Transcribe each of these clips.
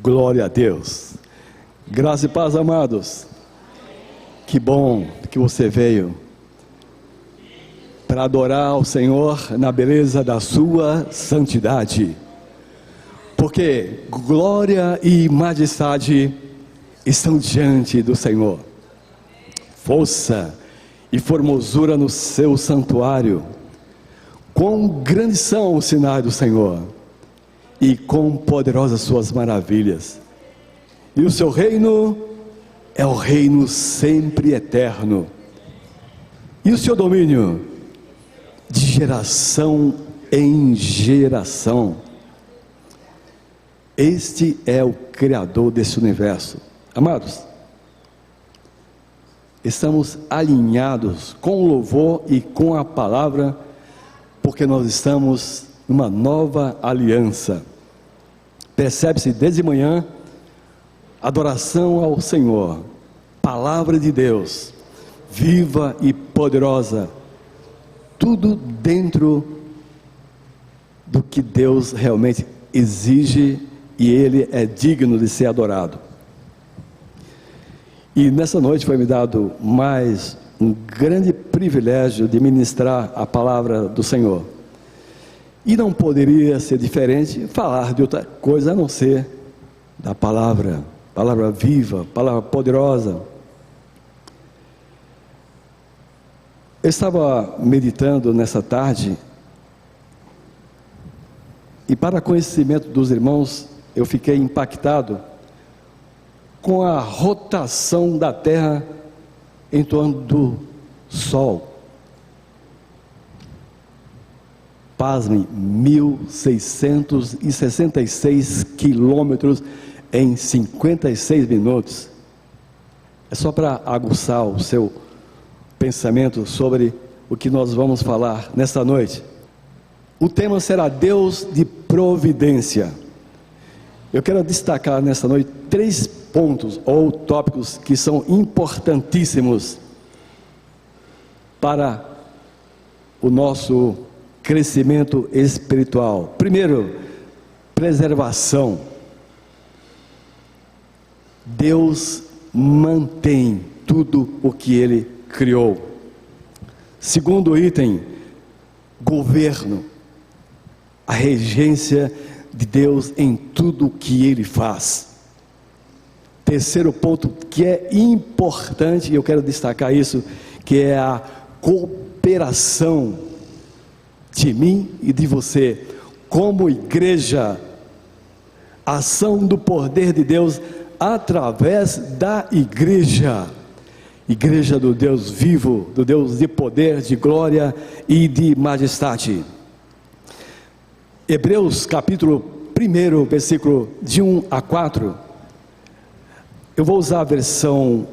Glória a Deus. Graça e paz, amados. Que bom que você veio para adorar ao Senhor na beleza da sua santidade. Porque glória e majestade estão diante do Senhor. Força e formosura no seu santuário. Quão grandes são os sinais do Senhor, e quão poderosas suas maravilhas. E o seu reino é o reino sempre eterno, e o seu domínio de geração em geração. Este é o Criador desse universo. Amados, estamos alinhados com o louvor e com a palavra, porque nós estamos numa nova aliança. Percebe-se desde manhã, adoração ao Senhor, palavra de Deus, viva e poderosa, tudo dentro do que Deus realmente exige, e Ele é digno de ser adorado. E nessa noite foi me dado mais um grande privilégio de ministrar a palavra do Senhor. E não poderia ser diferente falar de outra coisa a não ser da palavra viva, palavra poderosa. Eu estava meditando nessa tarde, e para conhecimento dos irmãos, eu fiquei impactado com a rotação da Terra em torno do Sol. Pasmem, 1.666 quilômetros em 56 minutos. É só para aguçar o seu pensamento sobre o que nós vamos falar nesta noite. O tema será Deus de providência. Eu quero destacar nesta noite 3 pontos ou tópicos que são importantíssimos para o nosso crescimento espiritual. Primeiro, preservação. Deus mantém tudo o que Ele criou. Segundo item, governo. A regência de Deus em tudo o que Ele faz. Terceiro ponto que é importante, e eu quero destacar isso, que é a cooperação de mim e de você, como igreja, ação do poder de Deus através da igreja do Deus vivo, do Deus de poder, de glória e de majestade. Hebreus capítulo 1, versículo de 1 a 4, eu vou usar a versão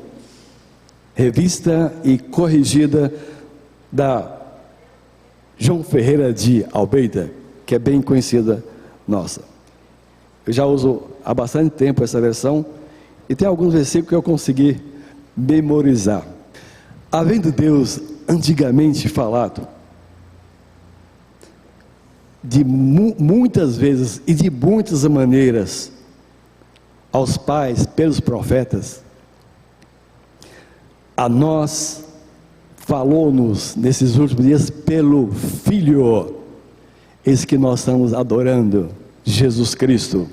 revista e corrigida da João Ferreira de Almeida, que é bem conhecida nossa. Eu já uso há bastante tempo essa versão, e tem alguns versículos que eu consegui memorizar. Havendo Deus antigamente falado, de muitas vezes e de muitas maneiras, aos pais pelos profetas, a nós falou-nos nesses últimos dias pelo Filho, esse que nós estamos adorando, Jesus Cristo,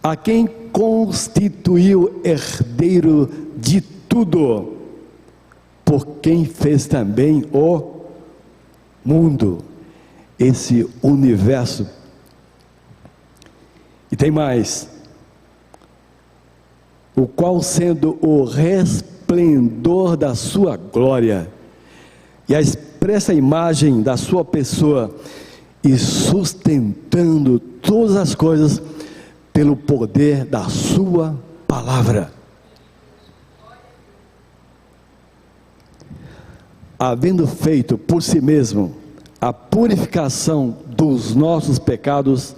a quem constituiu herdeiro de tudo, por quem fez também o mundo, esse universo. E tem mais, o qual, sendo o resplendor da sua glória e a expressa imagem da sua pessoa, e sustentando todas as coisas pelo poder da sua palavra, havendo feito por si mesmo a purificação dos nossos pecados,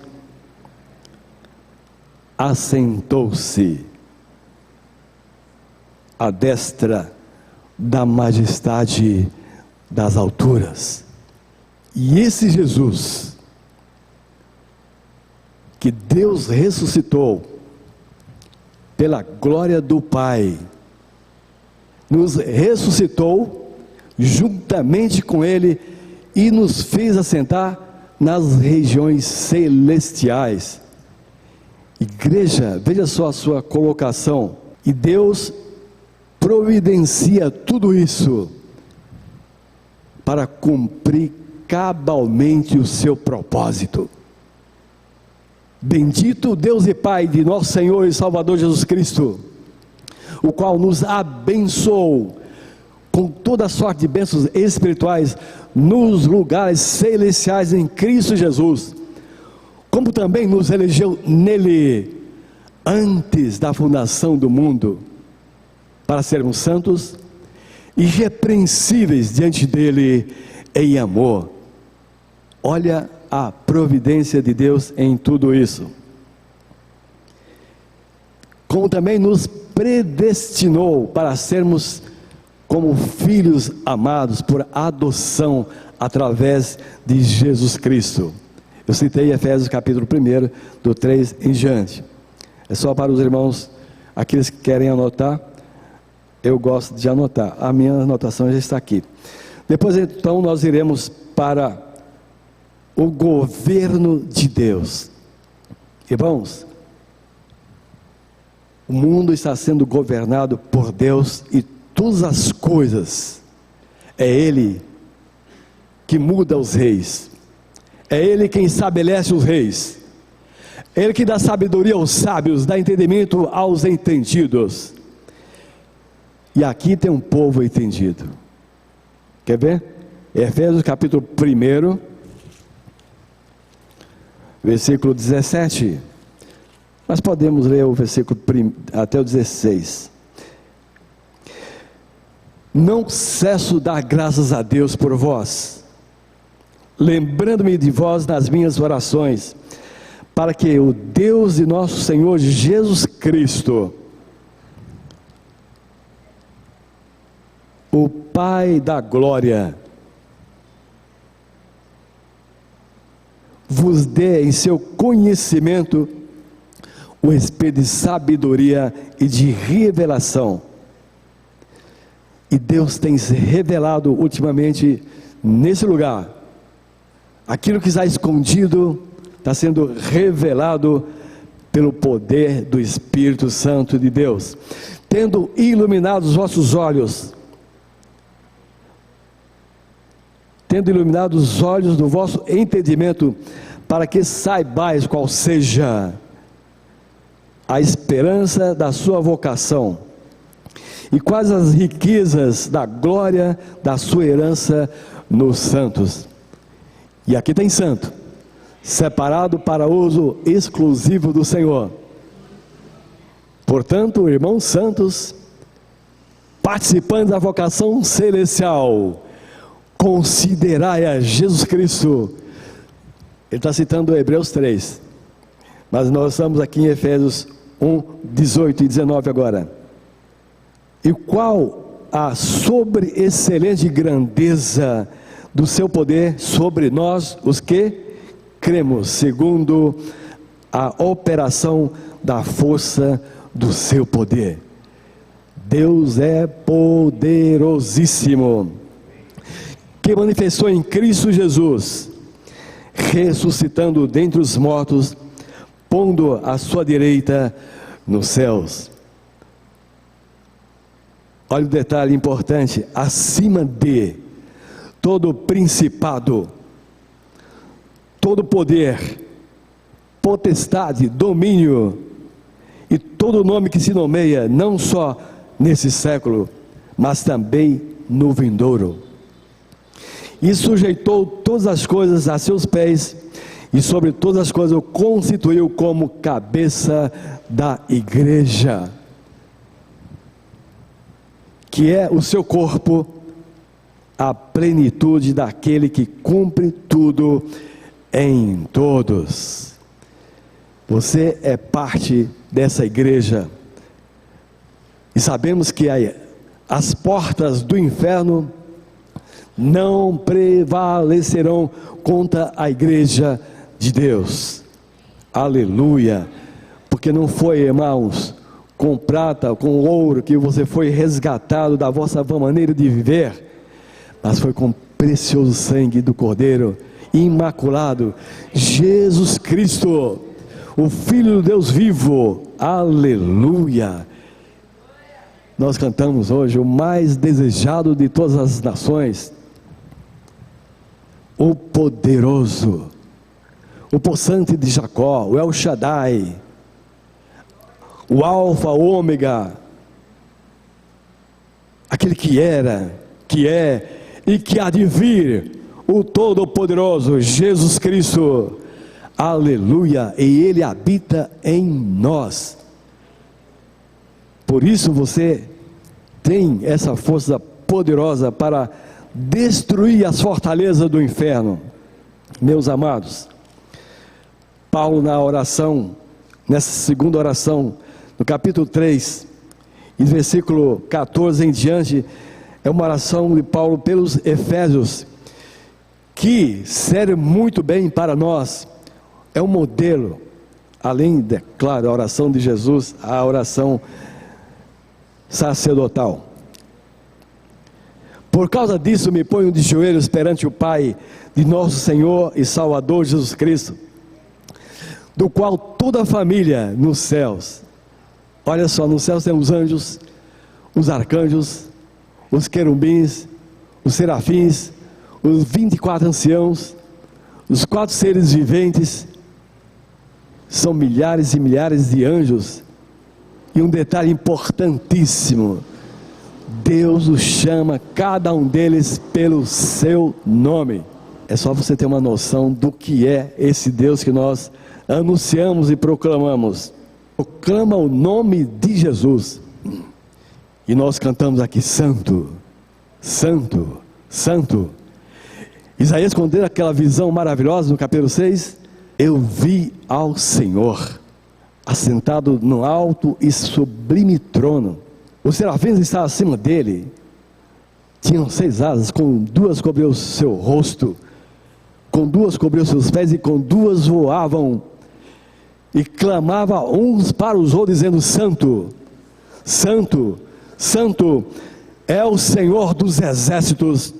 assentou-se à destra da majestade das alturas. E esse Jesus que Deus ressuscitou pela glória do Pai, nos ressuscitou juntamente com Ele e nos fez assentar nas regiões celestiais. Igreja, veja só a sua colocação. E Deus providencia tudo isso para cumprir cabalmente o seu propósito. Bendito Deus e Pai de nosso Senhor e Salvador Jesus Cristo, o qual nos abençoou com toda sorte de bênçãos espirituais nos lugares celestiais em Cristo Jesus, como também nos elegeu nele antes da fundação do mundo, para sermos santos e irrepreensíveis diante dele em amor. Olha a providência de Deus em tudo isso. Como também nos predestinou para sermos como filhos amados por adoção através de Jesus Cristo. Eu citei Efésios capítulo 1, do 3 em diante. É só para os irmãos, aqueles que querem anotar, eu gosto de anotar. A minha anotação já está aqui. Depois então nós iremos para o governo de Deus. Irmãos, o mundo está sendo governado por Deus e todas as coisas, é Ele que muda os reis, é Ele quem estabelece os reis, é Ele que dá sabedoria aos sábios, dá entendimento aos entendidos. E aqui tem um povo entendido. Quer ver? Efésios capítulo 1, versículo 17. Nós podemos ler o versículo até o 16. Não cesso de dar graças a Deus por vós, lembrando-me de vós nas minhas orações, para que o Deus de nosso Senhor Jesus Cristo, o Pai da glória, vos dê em seu conhecimento o espírito de sabedoria e de revelação. E Deus tem se revelado ultimamente nesse lugar. Aquilo que está escondido está sendo revelado pelo poder do Espírito Santo de Deus, tendo iluminado os vossos olhos, tendo iluminado os olhos do vosso entendimento, para que saibais qual seja a esperança da sua vocação, e quais as riquezas da glória da sua herança nos santos. E aqui tem santo, separado para uso exclusivo do Senhor. Portanto, irmãos santos, participantes da vocação celestial, considerai a Jesus Cristo. Ele está citando Hebreus 3, mas nós estamos aqui em Efésios 1, 18 e 19 agora. E qual a sobre-excelente grandeza do seu poder sobre nós, os que cremos, segundo a operação da força do seu poder. Deus é poderosíssimo, que manifestou em Cristo Jesus, ressuscitando dentre os mortos, pondo à sua direita nos céus. Olha o detalhe importante: acima de todo principado, todo poder, potestade, domínio, e todo nome que se nomeia, não só nesse século, mas também no vindouro. E sujeitou todas as coisas a seus pés, e sobre todas as coisas o constituiu como cabeça da igreja, que é o seu corpo, a plenitude daquele que cumpre tudo em todos. Você é parte dessa igreja, e sabemos que as portas do inferno não prevalecerão contra a igreja de Deus. Aleluia. Porque não foi, irmãos, com prata, com ouro que você foi resgatado da vossa maneira de viver, mas foi com precioso sangue do Cordeiro imaculado, Jesus Cristo, o Filho do Deus vivo. Aleluia. Nós cantamos hoje o mais desejado de todas as nações, o poderoso, o possante de Jacó, o El Shaddai, o Alfa, o Ômega, aquele que era, que é e que há de vir, o Todo-Poderoso, Jesus Cristo. Aleluia. E Ele habita em nós. Por isso você tem essa força poderosa para destruir as fortalezas do inferno. Meus amados, Paulo na oração, nessa segunda oração, no capítulo 3, e versículo 14 em diante, é uma oração de Paulo pelos Efésios, que serve muito bem para nós, é um modelo, além de, claro, a oração de Jesus, a oração sacerdotal. Por causa disso me ponho de joelhos perante o Pai de nosso Senhor e Salvador Jesus Cristo, do qual toda a família nos céus, olha só, nos céus tem os anjos, os arcanjos, os querubins, os serafins, os 24 anciãos, os 4 seres viventes, são milhares e milhares de anjos. E um detalhe importantíssimo, Deus os chama, cada um deles, pelo seu nome. É só você ter uma noção do que é esse Deus que nós anunciamos e proclamamos. Proclama o nome de Jesus. E nós cantamos aqui, Santo, Santo, Santo. Isaías, quando teve aquela visão maravilhosa no capítulo 6, eu vi ao Senhor assentado no alto e sublime trono. Os serafins estavam acima dele, tinham 6 asas, com 2 cobriam o seu rosto, com 2 cobriam seus pés, e com 2 voavam, e clamavam uns para os outros, dizendo: Santo, Santo, Santo é o Senhor dos exércitos,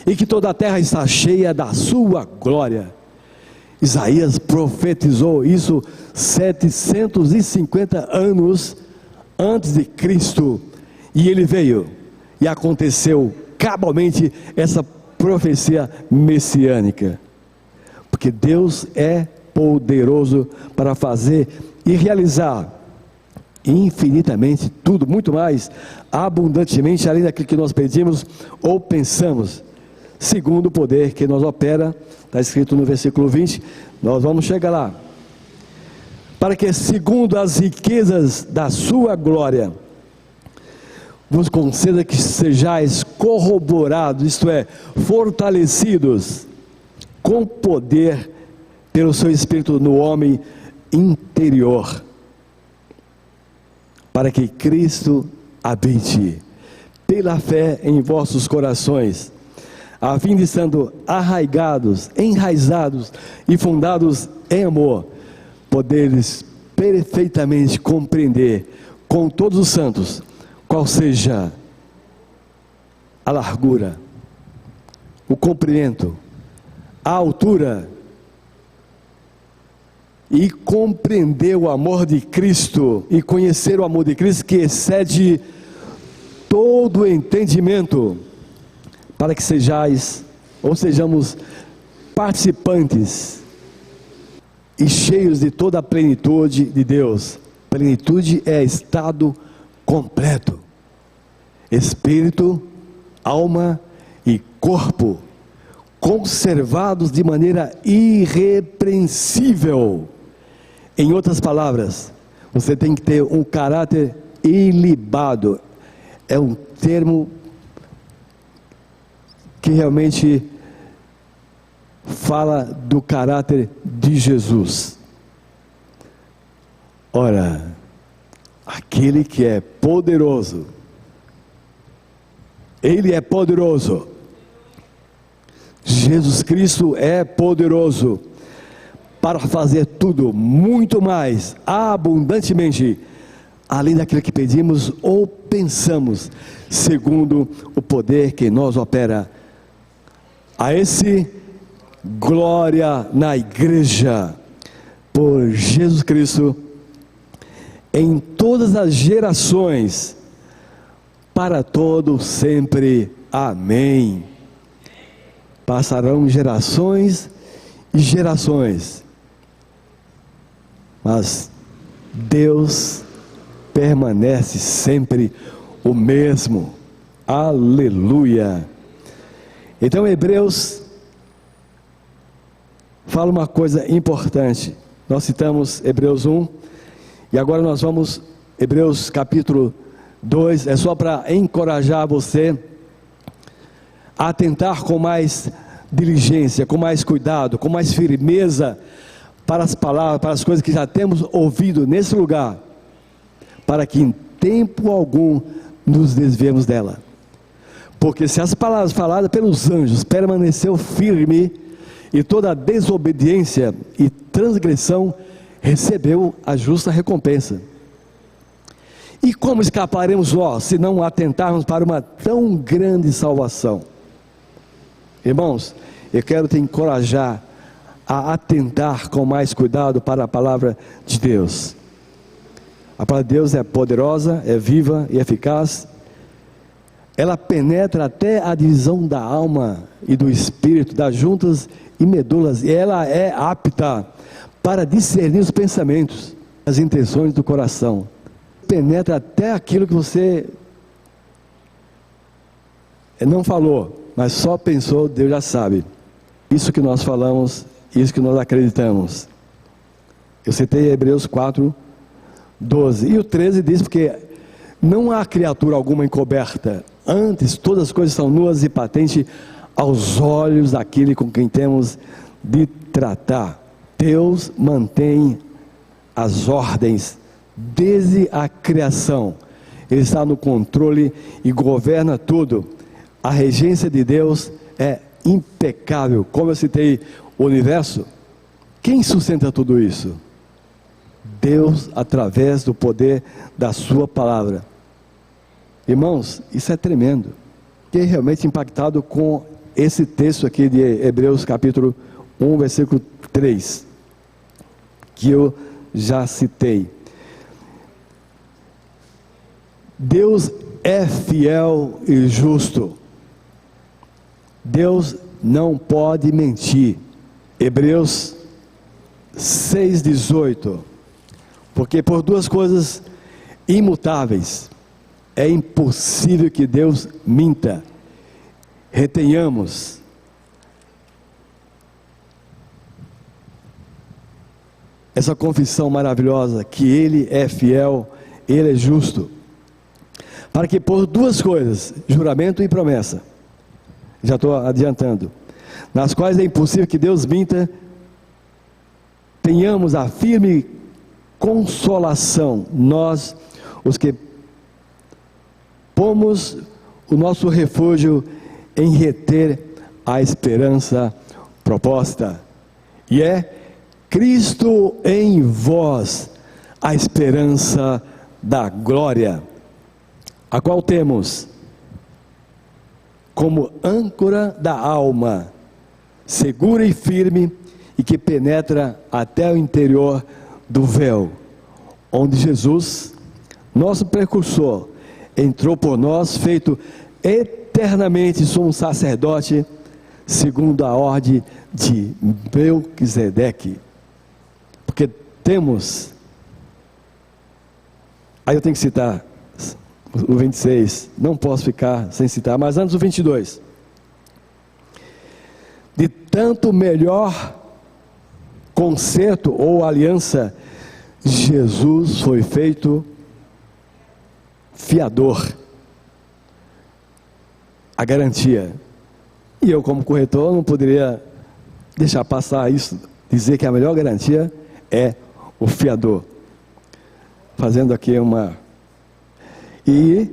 e que toda a terra está cheia da sua glória. Isaías profetizou isso 750 anos antes de Cristo, e ele veio, e aconteceu cabalmente essa profecia messiânica, porque Deus é poderoso para fazer e realizar infinitamente tudo, muito mais abundantemente, além daquilo que nós pedimos ou pensamos, segundo o poder que nos opera. Está escrito no versículo 20, nós vamos chegar lá. Para que, segundo as riquezas da sua glória, vos conceda que sejais corroborados, isto é, fortalecidos com poder pelo seu Espírito no homem interior, para que Cristo habite pela fé em vossos corações, a fim de, estando arraigados, enraizados e fundados em amor, poderes perfeitamente compreender com todos os santos qual seja a largura, o comprimento, a altura, e compreender o amor de Cristo, e conhecer o amor de Cristo que excede todo o entendimento, para que sejais, ou sejamos participantes e cheios de toda a plenitude de Deus. Plenitude é estado completo, espírito, alma e corpo, conservados de maneira irrepreensível. Em outras palavras, você tem que ter um caráter ilibado. É um termo que realmente fala do caráter de Jesus. Ora, aquele que é poderoso, Ele é poderoso, Jesus Cristo é poderoso para fazer tudo muito mais abundantemente, além daquilo que pedimos ou pensamos, segundo o poder que em nós opera. A esse, glória na igreja, por Jesus Cristo, em todas as gerações, para todo sempre. Amém. Passarão gerações e gerações, mas Deus permanece sempre o mesmo. Aleluia. Então Hebreus fala uma coisa importante. Nós citamos Hebreus 1, e agora nós vamos Hebreus capítulo 2, é só para encorajar você a atentar com mais diligência, com mais cuidado, com mais firmeza para as palavras, para as coisas que já temos ouvido nesse lugar, para que em tempo algum nos desviemos dela. Porque se as palavras faladas pelos anjos permaneceu firme, e toda desobediência e transgressão recebeu a justa recompensa. E como escaparemos nós, se não atentarmos para uma tão grande salvação? Irmãos, eu quero te encorajar a atentar com mais cuidado para a palavra de Deus. A palavra de Deus é poderosa, é viva e eficaz. Ela penetra até a divisão da alma e do espírito, das juntas e medulas, e ela é apta para discernir os pensamentos, as intenções do coração. Penetra até aquilo que você não falou, mas só pensou, Deus já sabe. Isso que nós falamos, isso que nós acreditamos. Eu citei Hebreus 4, 12, e o 13 diz, porque não há criatura alguma encoberta, antes todas as coisas são nuas e patentes aos olhos daquele com quem temos de tratar. Deus mantém as ordens desde a criação. Ele está no controle e governa tudo. A regência de Deus é impecável. Como eu citei o universo, quem sustenta tudo isso? Deus, através do poder da sua palavra. Irmãos, isso é tremendo. Fiquei realmente impactado com esse texto aqui de Hebreus capítulo 1, versículo 3, que eu já citei. Deus é fiel e justo. Deus não pode mentir. Hebreus 6,18. Porque por duas coisas imutáveis é impossível que Deus minta. Retenhamos essa confissão maravilhosa, que Ele é fiel, Ele é justo, para que por duas coisas, juramento e promessa, já estou adiantando, nas quais é impossível que Deus minta, tenhamos a firme consolação, nós, os que pomos o nosso refúgio em reter a esperança proposta, e é Cristo em vós, a esperança da glória, a qual temos como âncora da alma, segura e firme, e que penetra até o interior do véu, onde Jesus, nosso precursor, entrou por nós, feito eternamente sumo sacerdote, segundo a ordem de Melquisedeque. Porque temos, aí eu tenho que citar o 26, não posso ficar sem citar, mas antes o 22, de tanto melhor concerto ou aliança, Jesus foi feito fiador, a garantia. E eu, como corretor, não poderia deixar passar isso, dizer que a melhor garantia é o fiador. Fazendo aqui uma... E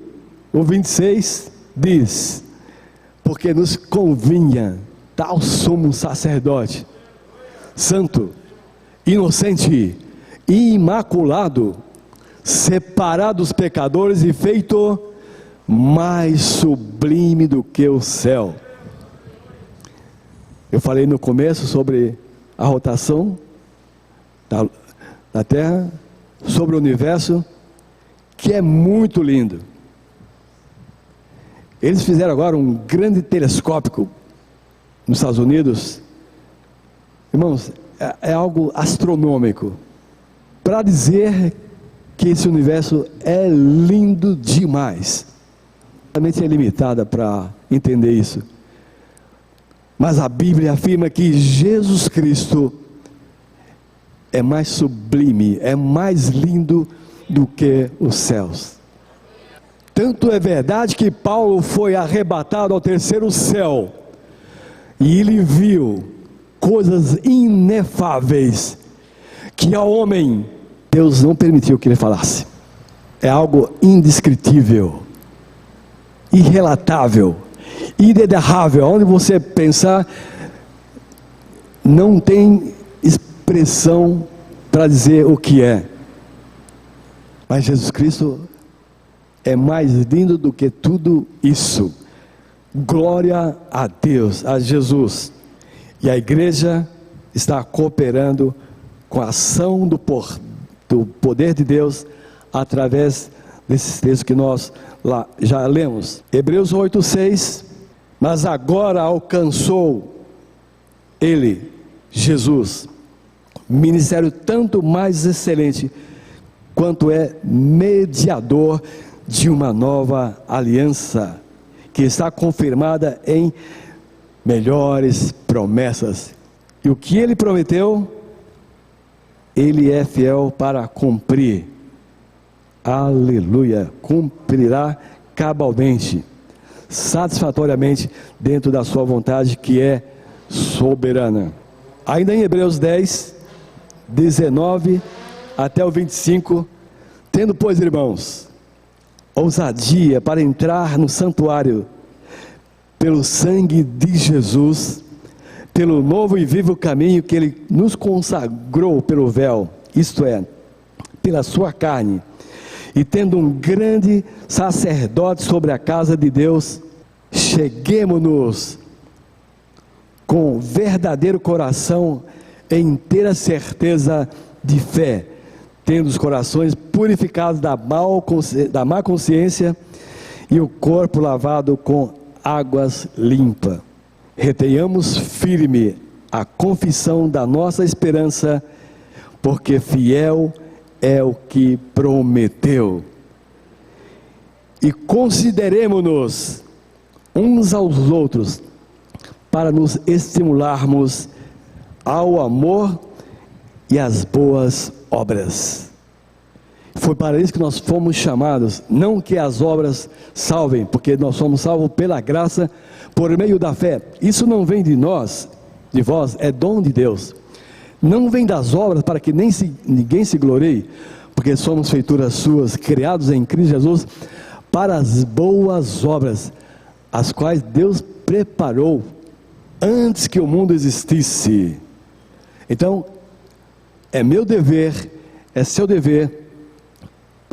o 26 diz: porque nos convinha tal sumo sacerdote, santo, inocente, imaculado, separado dos pecadores e feito mais sublime do que o céu. Eu falei no começo sobre a rotação da Terra, sobre o universo, que é muito lindo. Eles fizeram agora um grande telescópio nos Estados Unidos. Irmãos, é algo astronômico para dizer que esse universo é lindo demais. A mente é limitada para entender isso, mas a Bíblia afirma que Jesus Cristo é mais sublime, é mais lindo do que os céus. Tanto é verdade que Paulo foi arrebatado ao terceiro céu e ele viu coisas inefáveis que ao homem Deus não permitiu que ele falasse. É algo indescritível, irrelatável, inenarrável. Onde você pensar, não tem expressão para dizer o que é. Mas Jesus Cristo é mais lindo do que tudo isso. Glória a Deus, a Jesus. E a igreja está cooperando com a ação do poder de Deus através desses textos que nós já lemos. Hebreus 8:6. Mas agora alcançou ele, Jesus, ministério tanto mais excelente, quanto é mediador de uma nova aliança, que está confirmada em melhores promessas. E o que ele prometeu, ele é fiel para cumprir. Aleluia! Cumprirá cabalmente, satisfatoriamente, dentro da sua vontade, que é soberana. Ainda em Hebreus 10, 19 até o 25, tendo, pois, irmãos, ousadia para entrar no santuário, pelo sangue de Jesus, pelo novo e vivo caminho que ele nos consagrou pelo véu, isto é, pela sua carne, e tendo um grande sacerdote sobre a casa de Deus, cheguemo-nos com verdadeiro coração, em inteira certeza de fé, tendo os corações purificados da má consciência e o corpo lavado com águas limpas. Retenhamos firme a confissão da nossa esperança, porque fiel é o que prometeu. E consideremo-nos uns aos outros, para nos estimularmos ao amor e às boas obras. Foi para isso que nós fomos chamados, não que as obras salvem, porque nós somos salvos pela graça, por meio da fé. Isso não vem de nós, de vós, é dom de Deus. Não vem das obras para que ninguém se glorie, porque somos feituras suas, criados em Cristo Jesus, para as boas obras, as quais Deus preparou antes que o mundo existisse. Então, é meu dever, é seu dever,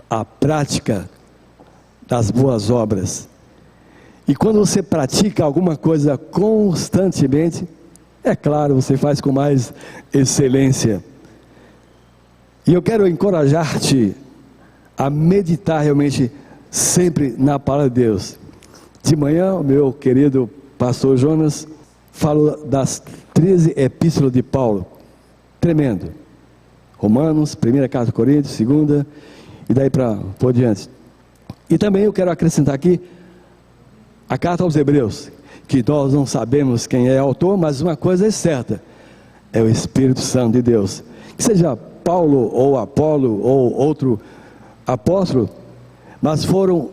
a prática das boas obras. E quando você pratica alguma coisa constantemente, é claro, você faz com mais excelência. E eu quero encorajar-te a meditar realmente sempre na palavra de Deus. De manhã, o meu querido pastor Jonas falou das 13 epístolas de Paulo. Tremendo. Romanos, 1ª carta de Coríntios, 2ª, e daí por diante. E também eu quero acrescentar aqui a carta aos Hebreus, que nós não sabemos quem é autor, mas uma coisa é certa, é o Espírito Santo de Deus. Que seja Paulo ou Apolo ou outro apóstolo, mas foram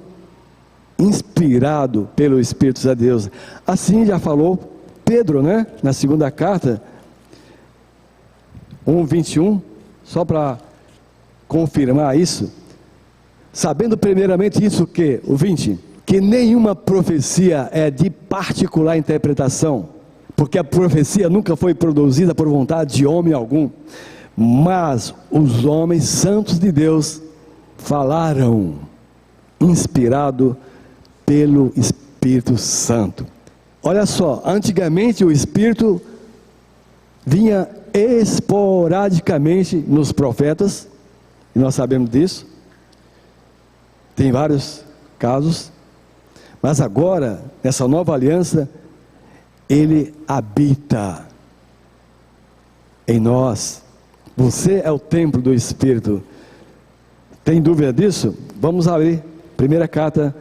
inspirados pelo Espírito Santo de Deus. Assim já falou Pedro, né? Na 2ª carta, 1:21, só para confirmar isso. Sabendo primeiramente isso que, o 20, que nenhuma profecia é de particular interpretação, porque a profecia nunca foi produzida por vontade de homem algum, mas os homens santos de Deus falaram, inspirado pelo Espírito Santo. Olha só, antigamente o Espírito vinha esporadicamente nos profetas, e nós sabemos disso, tem vários casos, mas agora, nessa nova aliança, ele habita em nós. Você é o templo do Espírito. Tem dúvida disso? Vamos abrir. Primeira carta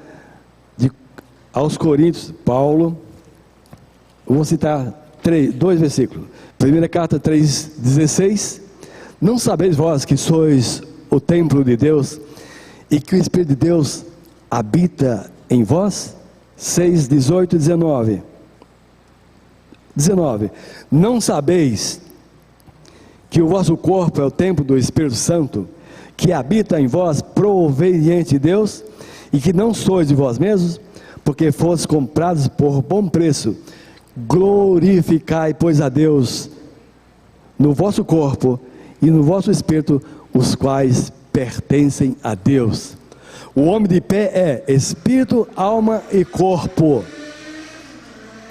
aos Coríntios, Paulo. Vou citar dois versículos. Primeira carta 3,16. Não sabeis vós que sois o templo de Deus e que o Espírito de Deus habita em vós? 6:18 e 19. Não sabeis que o vosso corpo é o templo do Espírito Santo, que habita em vós, proveniente de Deus, e que não sois de vós mesmos, porque fostes comprados por bom preço. Glorificai, pois, a Deus no vosso corpo e no vosso espírito, os quais pertencem a Deus. O homem de pé é espírito, alma e corpo.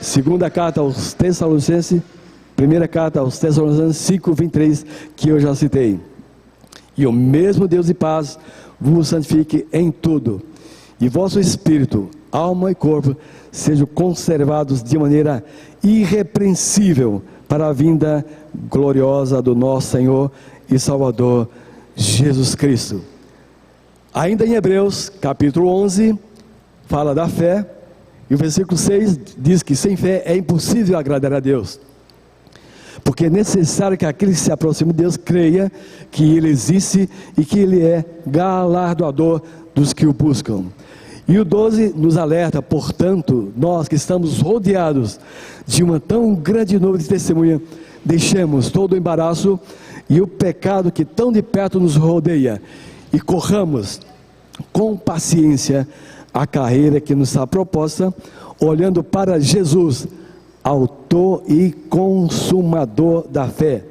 Segunda carta aos Tessalonicenses, primeira carta aos Tessalonicenses 5:23, que eu já citei. E o mesmo Deus de paz vos santifique em tudo, e vosso espírito, alma e corpo sejam conservados de maneira irrepreensível para a vinda gloriosa do nosso Senhor e Salvador Jesus Cristo. Ainda em Hebreus capítulo 11 fala da fé, e o versículo 6 diz que sem fé é impossível agradar a Deus, porque é necessário que aquele que se aproxima de Deus creia que Ele existe e que Ele é galardoador dos que o buscam. E o 12 nos alerta: portanto, nós que estamos rodeados de uma tão grande nuvem de testemunha, deixemos todo o embaraço e o pecado que tão de perto nos rodeia, e corramos com paciência a carreira que nos está proposta, olhando para Jesus, autor e consumador da fé,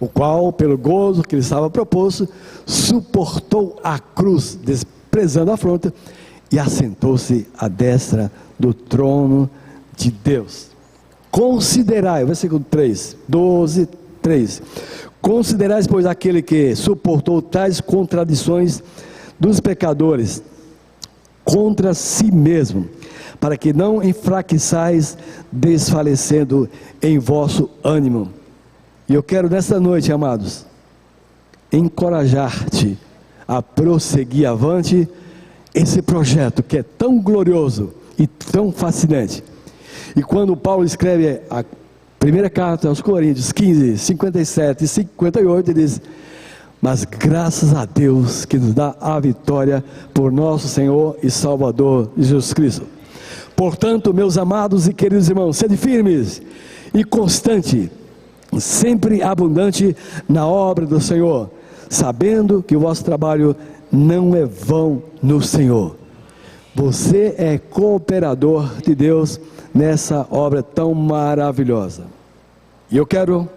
o qual, pelo gozo que lhe estava proposto, suportou a cruz, desprezando a afronta, e assentou-se à destra do trono de Deus. Considerai, versículo 3, 12, 3. Considerais, pois, aquele que suportou tais contradições dos pecadores contra si mesmo, para que não enfraqueçais, desfalecendo em vosso ânimo. E eu quero nesta noite, amados, encorajar-te a prosseguir avante esse projeto que é tão glorioso e tão fascinante. E quando Paulo escreve a primeira carta aos Coríntios 15, 57 e 58, ele diz: mas graças a Deus que nos dá a vitória por nosso Senhor e Salvador Jesus Cristo. Portanto, meus amados e queridos irmãos, sede firmes e constante, sempre abundante na obra do Senhor, sabendo que o vosso trabalho não é vão no Senhor. Você é cooperador de Deus nessa obra tão maravilhosa. E eu quero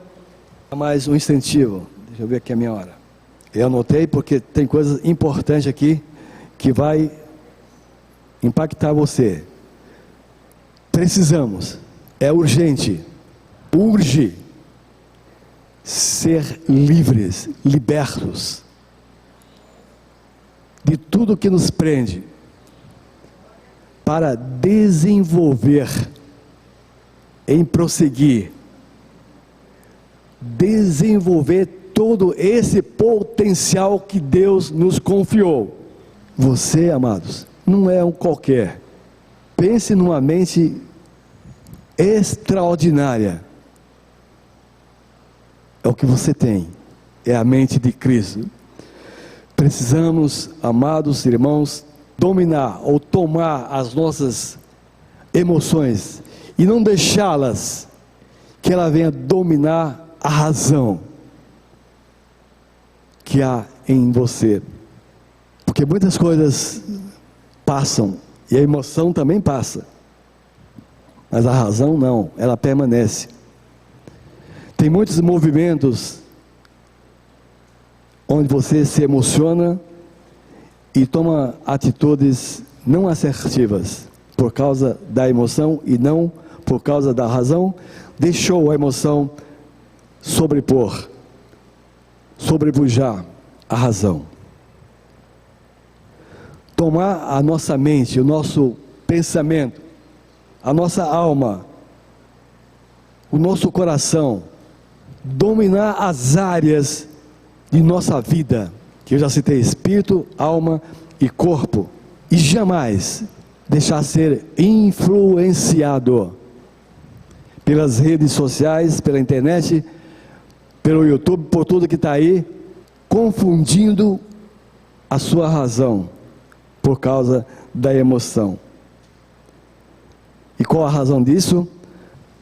mais um incentivo. Deixa eu ver aqui a minha hora. Eu anotei porque tem coisas importantes aqui que vai impactar você. Precisamos, é urgente, urge ser livres, libertos de tudo que nos prende, para desenvolver, em prosseguir, desenvolver todo esse potencial que Deus nos confiou. Você, amados, não é um qualquer. Pense numa mente extraordinária. É o que você tem, é a mente de Cristo. Precisamos, amados irmãos, dominar ou tomar as nossas emoções e não deixá-las que ela venha dominar a razão que há em você, porque muitas coisas passam e a emoção também passa, mas a razão não, ela permanece. Tem muitos movimentos onde você se emociona e toma atitudes não assertivas por causa da emoção e não por causa da razão, deixou a emoção sobrepujar a razão. Tomar a nossa mente, o nosso pensamento, a nossa alma, o nosso coração, dominar as áreas de nossa vida, que eu já citei: espírito, alma e corpo, e jamais deixar ser influenciado pelas redes sociais, pela internet, pelo YouTube, por tudo que está aí, confundindo a sua razão por causa da emoção. E qual a razão disso?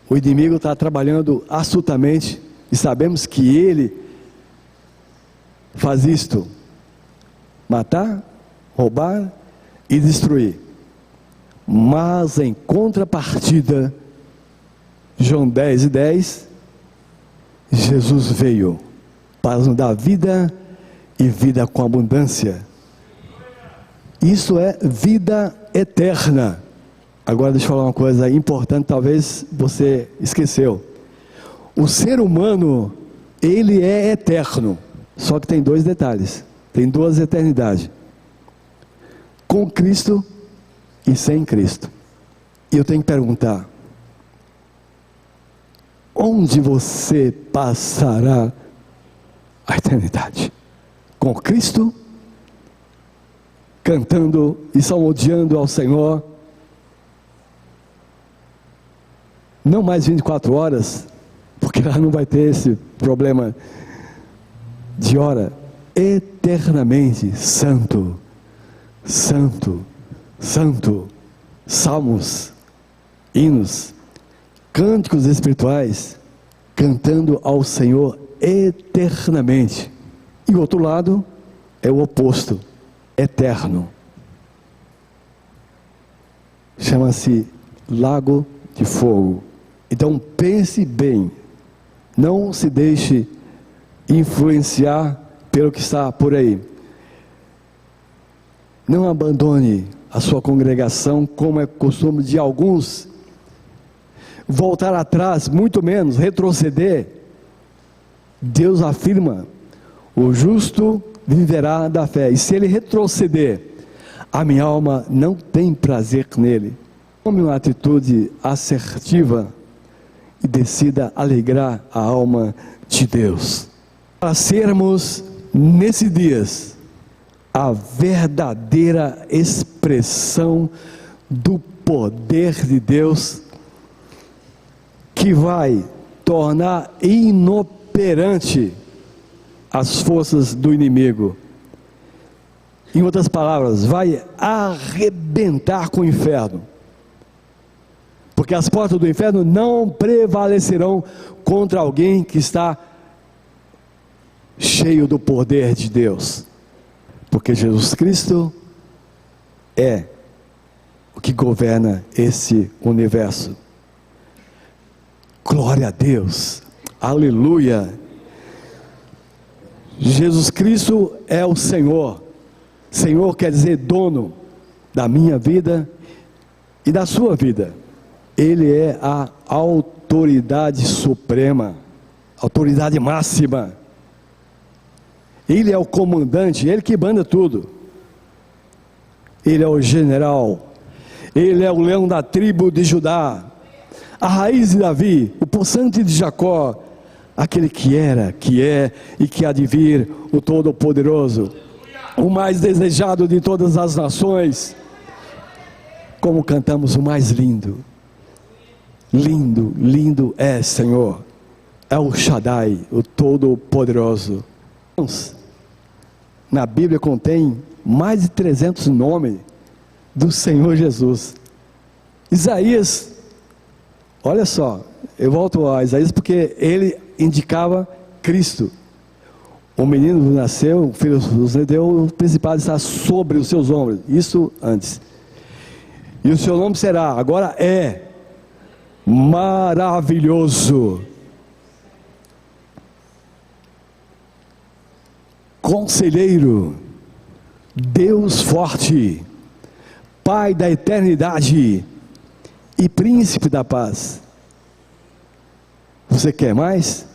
O inimigo está trabalhando astutamente, e sabemos que ele faz isto: matar, roubar e destruir. Mas em contrapartida, João 10:10, Jesus veio para nos dar vida e vida com abundância. Isso é vida eterna. Agora deixa eu falar uma coisa importante, talvez você esqueceu. O ser humano, ele é eterno, só que tem dois detalhes, tem duas eternidades: com Cristo e sem Cristo. E eu tenho que perguntar: onde você passará a eternidade? Com Cristo, cantando e salmodiando ao Senhor, não mais 24 horas, porque lá não vai ter esse problema de hora. Eternamente santo, santo, santo. Salmos, hinos, cânticos espirituais, cantando ao Senhor eternamente. E o outro lado é o oposto: eterno. Chama-se lago de fogo. Então pense bem, não se deixe influenciar pelo que está por aí. Não abandone a sua congregação, como é costume de alguns. Voltar atrás, muito menos retroceder. Deus afirma: o justo viverá da fé. E se ele retroceder, a minha alma não tem prazer nele. Tome uma atitude assertiva e decida alegrar a alma de Deus. Para sermos, nesses dias, a verdadeira expressão do poder de Deus, que vai tornar inoperante as forças do inimigo. Em outras palavras, vai arrebentar com o inferno, porque as portas do inferno não prevalecerão contra alguém que está cheio do poder de Deus, porque Jesus Cristo é o que governa esse universo. Glória a Deus, aleluia. Jesus Cristo é o Senhor. Senhor quer dizer dono da minha vida e da sua vida. Ele é a autoridade suprema, autoridade máxima. Ele é o comandante, ele que manda tudo. Ele é o general, ele é o leão da tribo de Judá, a raiz de Davi, o poçante de Jacó, aquele que era, que é e que há de vir, o Todo-Poderoso, o mais desejado de todas as nações. Como cantamos o mais lindo, lindo, lindo é, Senhor, é o Shaddai, o Todo-Poderoso. Na Bíblia contém mais de 300 nomes do Senhor Jesus. Isaías, olha só, eu volto a Isaías porque ele indicava Cristo. O menino nasceu, o filho nos deu, o principado está sobre os seus ombros. Isso antes. E o seu nome será, agora é maravilhoso, Conselheiro, Deus forte, Pai da eternidade e Príncipe da paz. Você quer mais?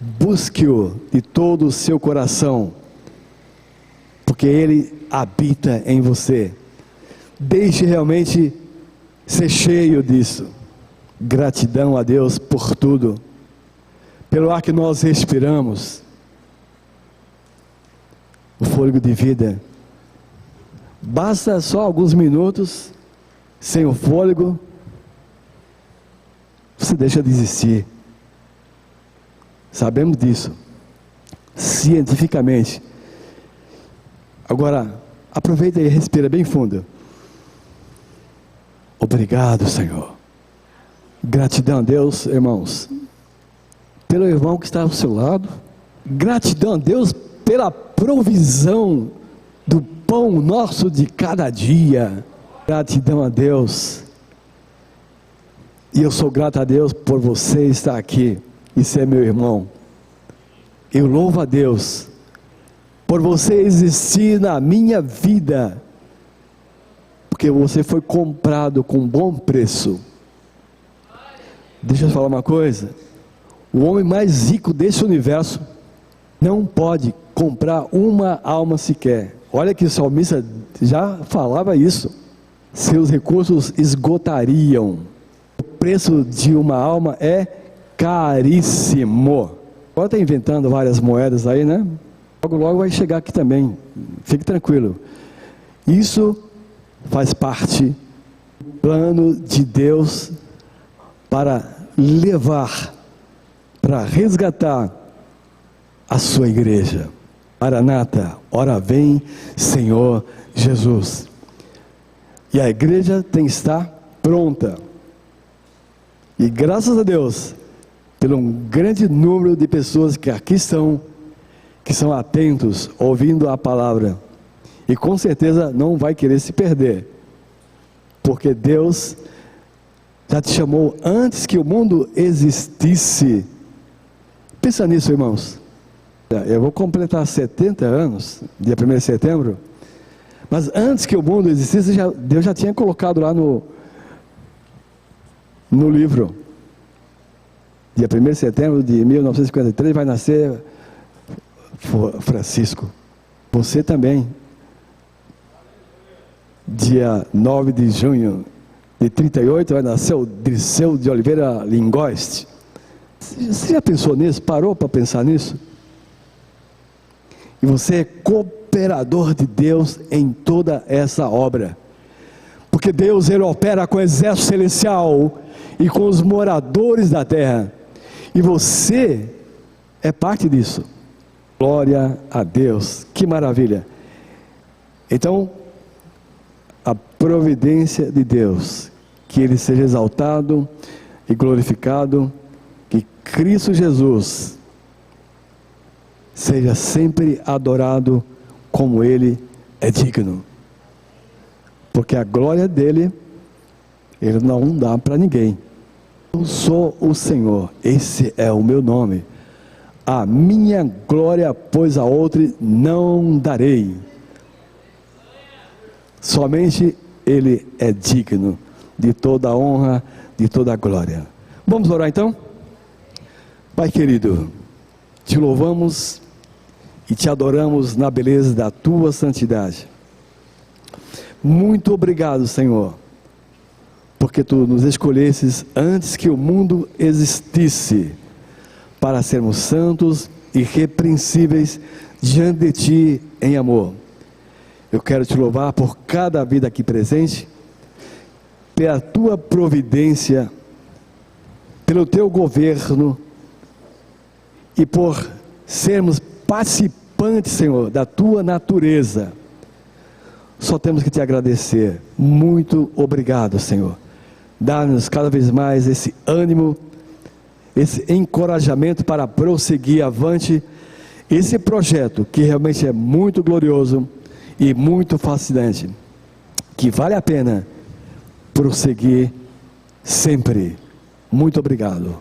Busque-o de todo o seu coração, porque Ele habita em você. Deixe realmente ser cheio disso. Gratidão a Deus por tudo, pelo ar que nós respiramos, o fôlego de vida. Basta só alguns minutos sem o fôlego, você deixa de existir. Sabemos disso, cientificamente. Agora, aproveita e respira bem fundo. Obrigado, Senhor. Gratidão a Deus, irmãos, pelo irmão que está ao seu lado. Gratidão a Deus pela provisão do pão nosso de cada dia. Gratidão a Deus. E eu sou grato a Deus por você estar aqui e ser meu irmão. Eu louvo a Deus por você existir na minha vida, porque você foi comprado com bom preço. Deixa eu falar uma coisa: o homem mais rico desse universo não pode comprar uma alma sequer. Olha que o salmista já falava isso. Seus recursos esgotariam. O preço de uma alma é caríssimo. Agora está inventando várias moedas aí, né? Logo, logo vai chegar aqui também. Fique tranquilo. Isso faz parte do plano de Deus para levar, para resgatar a sua igreja. Maranata, ora vem, Senhor Jesus. E a igreja tem que estar pronta. E graças a Deus, pelo um grande número de pessoas que aqui estão, que são atentos, ouvindo a palavra. E com certeza não vai querer se perder. Porque Deus já te chamou antes que o mundo existisse. Pensa nisso, irmãos. Eu vou completar 70 anos, dia 1º de setembro. Mas antes que o mundo existisse, Deus já tinha colocado lá no livro. Dia 1º de setembro de 1953 vai nascer Francisco. Você também. Dia 9 de junho de 38 vai nascer o Dirceu de Oliveira Lingoist. Você já pensou nisso? Parou para pensar nisso? E você é cooperador de Deus em toda essa obra. Porque Deus, Ele opera com o exército celestial e com os moradores da terra. E você é parte disso. Glória a Deus. Que maravilha. Então, a providência de Deus, que Ele seja exaltado e glorificado, que Cristo Jesus seja sempre adorado como Ele é digno, porque a glória dele, Ele não dá para ninguém. Eu sou o Senhor, esse é o meu nome. A minha glória, pois a outra não darei. Somente Ele é digno de toda a honra, de toda a glória. Vamos orar então? Pai querido, te louvamos e te adoramos na beleza da tua santidade. Muito obrigado, Senhor, porque tu nos escolhesses antes que o mundo existisse, para sermos santos e irrepreensíveis diante de ti em amor. Eu quero te louvar por cada vida aqui presente, pela tua providência, pelo teu governo e por sermos participantes, Senhor, da tua natureza. Só temos que te agradecer. Muito obrigado, Senhor. Dá-nos cada vez mais esse ânimo, esse encorajamento para prosseguir avante esse projeto que realmente é muito glorioso e muito fascinante, que vale a pena prosseguir sempre. Muito obrigado.